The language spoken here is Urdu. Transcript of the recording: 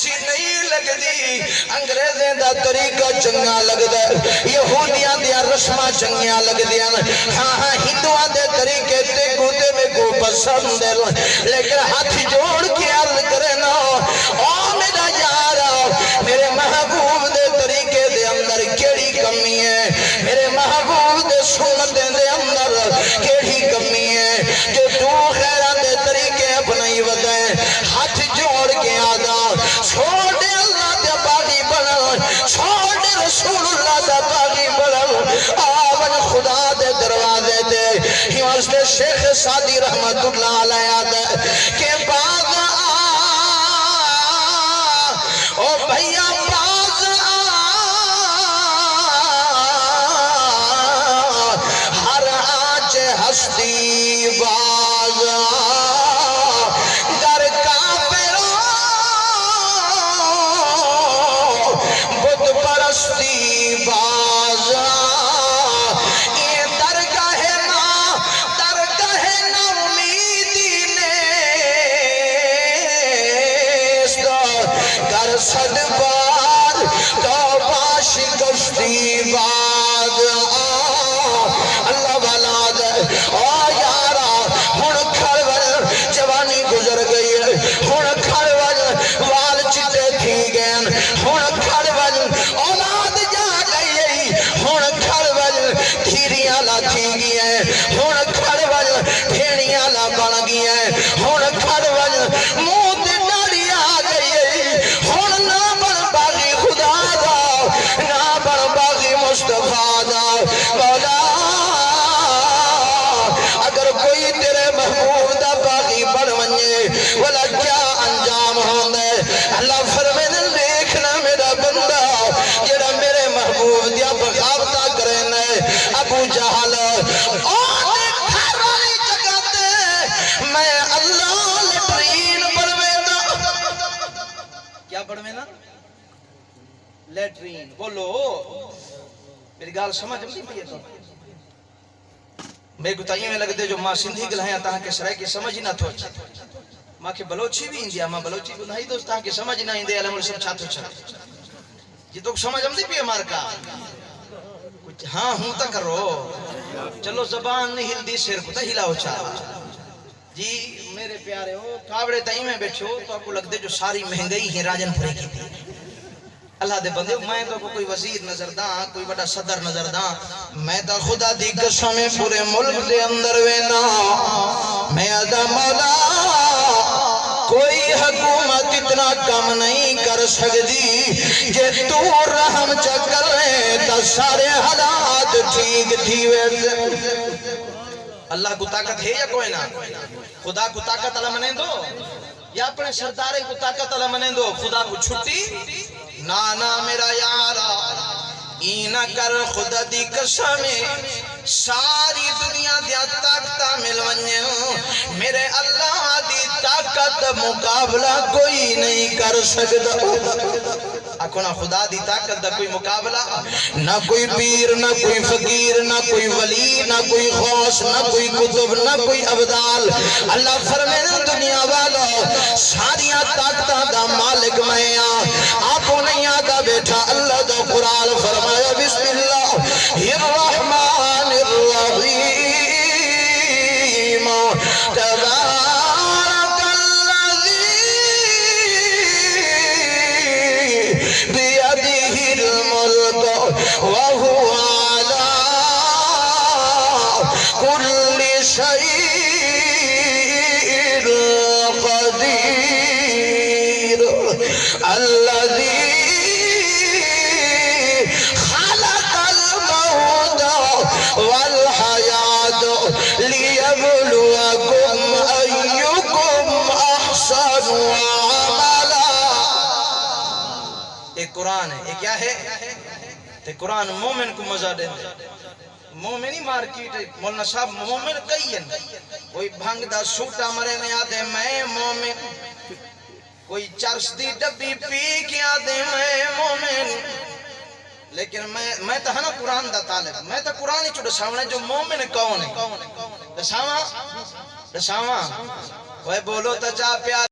اچھی نہیں لگدی انگریزیں دا طریقہ چنگا لگدا یہودیاں دیا رسماں چنگیاں لگدیاں ہاں ہاں ہندوؤں دے طریقے تے گوتے میں کو پسند ہے لیکن ہاتھ جوڑ کے عرض کرے نا او میرا یارا میرے محبوب دے طریقے دے اندر کیڑی کمی ہے میرے محبوب دے سنت دے اندر کیڑی کمی ہے کہ تو خیران دے طریقے اپنائی ودائیں ہاتھ جوڑ کے آدھا چھوڑ دے اللہ دے باغی بنل چھوڑ دے رسول اللہ دے باغی بنل آون خدا دے دروازے دے ہی واسطے شیخ سعدی رحمت اللہ علیہ دے کہ باغ او بھیا باز ہر آج ہستی باز گر کافروں بت پرستی باز یہ درگاہ نا امیدی گر صد بار توبہ شکستی باد اللہ والا دے او یارا ہن کھڑ ول جوانی گزر گئی ہے ہن کھڑ ول وال چٹے تھی گئے ہن کھڑ ول اولاد جا گئی ہن کھڑ ول دھیریاں لا تھی گئی ہن کھڑ ول بھیڑیاں لا بن گئی ہن کھڑ ول منہ تے داڑھی آ گئی ہن نہ بن باغی خدا دا نہ بن باغی مصطفیٰ دا مولا اگر کوئی تیرے محبوب دا باغی بن ونجے والا کیا انجام ہوندے اللہ فرمائے دیکھنا میرا بندہ جڑا میرے محبوب دیا بغاوتا کرنے ابو جہل میں اللہ لیٹرین بنوینا کیا بنوینا لیٹرین بولو میری گال سمجھ نہیں پئی تو میں گتائیوں میں لگتے جو ماں سندھی گلہیاں تاہاں کے سرائے کی سمجھ نہ تھو ماں کے بلوچی بھی اندیا ماں بلوچی بھی نہیں دوست تاہاں کے سمجھ نہ اندے علم سب چھاتو چھاتو یہ تو سمجھ ہم نہیں پی مار کا ہاں ہوں تا کرو چلو زبان نہیں ہل دی سیر کو تا ہلاو چاہا جی میرے پیارے ہو کابڑے تائیں میں بیٹھو تو آپ کو لگ دے جو ساری مہنگئی ہی راجن پھرے کی تھی اللہ دے بندے میں تو کوئی وزیر نظر داں کوئی بڑا صدر نظر داں میں تا خدا دی قسم پورے ملک دے اندر وینا میں ادا مولا کوئی حکومت اتنا کم نہیں کر سکتی کہ تو رحم چکر لے تا سارے حالات ٹھیک تھی ویسے اللہ کو طاقت ہے یا کوئی نہ خدا کو طاقت اللہ منیں دو یا اپنے سردارے کو طاقت اللہ منیں دو خدا کو چھٹی نانا میرا یارا اینا کر خدا دی قسم ساری دنیا دیا طاقتہ مل ونجے میرے اللہ دی طاقت مقابلہ کوئی نہیں کر سکتا اکھونا خدا دی طاقت دا کوئی مقابلہ نہ کوئی پیر نہ کوئی فقیر نہ کوئی ولی نہ کوئی غوث نہ کوئی کتب نہ کوئی عبدال اللہ فرمائے دنیا والا ساریاں طاقتہ دا مالک میں آپ نہیں آتا بیٹھا اللہ دا قرآن فرمایا بسم اللہ الرحمن الرحیم تبارک الذی بیدہ الملک وہو علی کل شیء قدیر الذی والحیات لیبلوکم ایکم احسن عملا ایک قرآن ہے ایک کیا ہے ایک قرآن مومن کو مزہ دے مومنی مارکیٹ مولانا صاحب مومن کئی ہیں کوئی بھنگ دا سوٹا مرے نہیں آتے میں مومن کوئی چرس دی ڈبی پی کے آتے میں مومن لیکن میں تو ہنا قرآن دا طالب میں تو قرآن ہی چھوڑا سامنے جو مومن کون ہے دساواں وہ بولو تا جا پیار